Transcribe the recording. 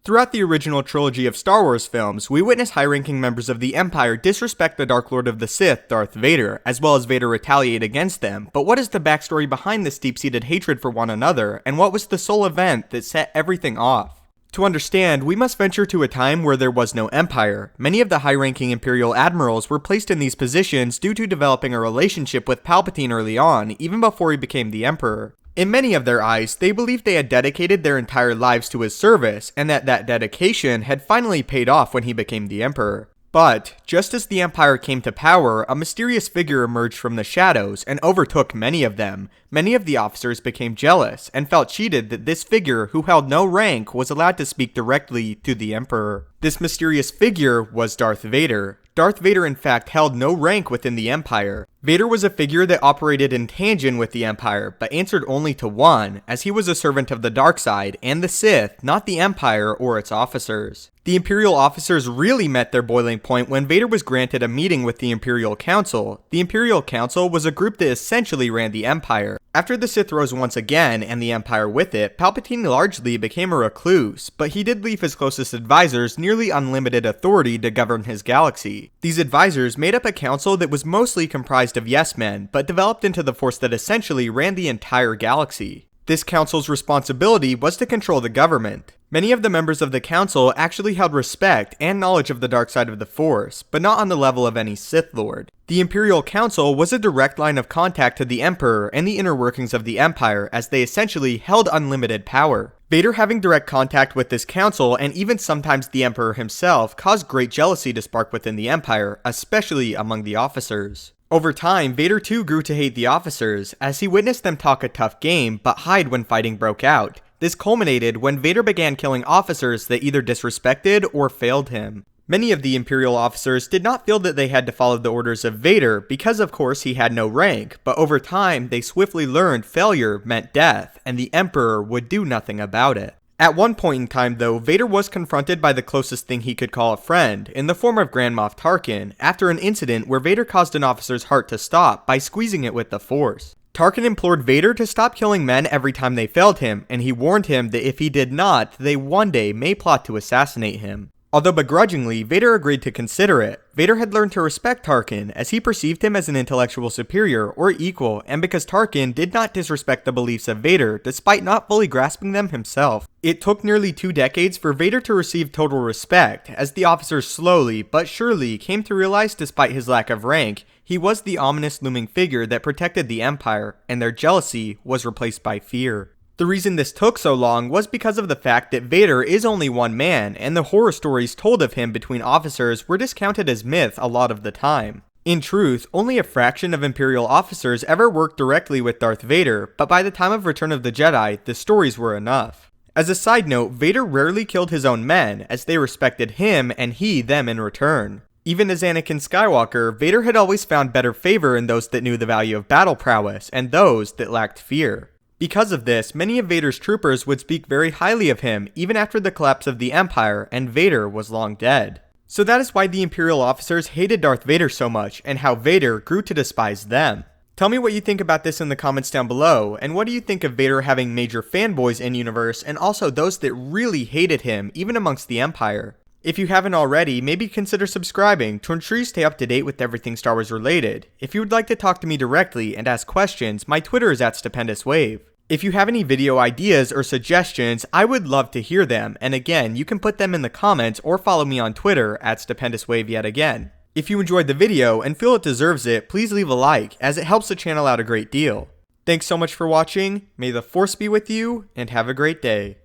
Throughout the original trilogy of Star Wars films, we witness high-ranking members of the Empire disrespect the Dark Lord of the Sith, Darth Vader, as well as Vader retaliate against them, but what is the backstory behind this deep-seated hatred for one another, and what was the sole event that set everything off? To understand, we must venture to a time where there was no Empire. Many of the high-ranking Imperial admirals were placed in these positions due to developing a relationship with Palpatine early on, even before he became the Emperor. In many of their eyes, they believed they had dedicated their entire lives to his service, and that dedication had finally paid off when he became the Emperor. But, just as the Empire came to power, a mysterious figure emerged from the shadows and overtook many of them. Many of the officers became jealous, and felt cheated that this figure, who held no rank, was allowed to speak directly to the Emperor. This mysterious figure was Darth Vader. Darth Vader in fact held no rank within the Empire. Vader was a figure that operated in tangent with the Empire, but answered only to one, as he was a servant of the dark side and the Sith, not the Empire or its officers. The Imperial officers really met their boiling point when Vader was granted a meeting with the Imperial Council. The Imperial Council was a group that essentially ran the Empire. After the Sith rose once again, and the Empire with it, Palpatine largely became a recluse, but he did leave his closest advisors nearly unlimited authority to govern his galaxy. These advisors made up a council that was mostly comprised of yes-men, but developed into the force that essentially ran the entire galaxy. This council's responsibility was to control the government. Many of the members of the council actually held respect and knowledge of the dark side of the Force, but not on the level of any Sith Lord. The Imperial Council was a direct line of contact to the Emperor and the inner workings of the Empire, as they essentially held unlimited power. Vader having direct contact with this council, and even sometimes the Emperor himself, caused great jealousy to spark within the Empire, especially among the officers. Over time, Vader too grew to hate the officers, as he witnessed them talk a tough game, but hide when fighting broke out. This culminated when Vader began killing officers that either disrespected or failed him. Many of the Imperial officers did not feel that they had to follow the orders of Vader because of course he had no rank, but over time they swiftly learned failure meant death, and the Emperor would do nothing about it. At one point in time though, Vader was confronted by the closest thing he could call a friend, in the form of Grand Moff Tarkin, after an incident where Vader caused an officer's heart to stop by squeezing it with the Force. Tarkin implored Vader to stop killing men every time they failed him, and he warned him that if he did not, they one day may plot to assassinate him. Although begrudgingly, Vader agreed to consider it. Vader had learned to respect Tarkin, as he perceived him as an intellectual superior or equal, and because Tarkin did not disrespect the beliefs of Vader, despite not fully grasping them himself. It took nearly 2 decades for Vader to receive total respect, as the officers slowly but surely came to realize despite his lack of rank, he was the ominous looming figure that protected the Empire, and their jealousy was replaced by fear. The reason this took so long was because of the fact that Vader is only one man, and the horror stories told of him between officers were discounted as myth a lot of the time. In truth, only a fraction of Imperial officers ever worked directly with Darth Vader, but by the time of Return of the Jedi, the stories were enough. As a side note, Vader rarely killed his own men, as they respected him and he them in return. Even as Anakin Skywalker, Vader had always found better favor in those that knew the value of battle prowess, and those that lacked fear. Because of this, many of Vader's troopers would speak very highly of him even after the collapse of the Empire, and Vader was long dead. So that is why the Imperial officers hated Darth Vader so much, and how Vader grew to despise them. Tell me what you think about this in the comments down below, and what do you think of Vader having major fanboys in-universe, and also those that really hated him, even amongst the Empire? If you haven't already, maybe consider subscribing to ensure you stay up to date with everything Star Wars related. If you would like to talk to me directly and ask questions, my Twitter is at Stupendous Wave. If you have any video ideas or suggestions, I would love to hear them, and again, you can put them in the comments or follow me on Twitter at Stupendous Wave yet again. If you enjoyed the video and feel it deserves it, please leave a like, as it helps the channel out a great deal. Thanks so much for watching, may the Force be with you, and have a great day.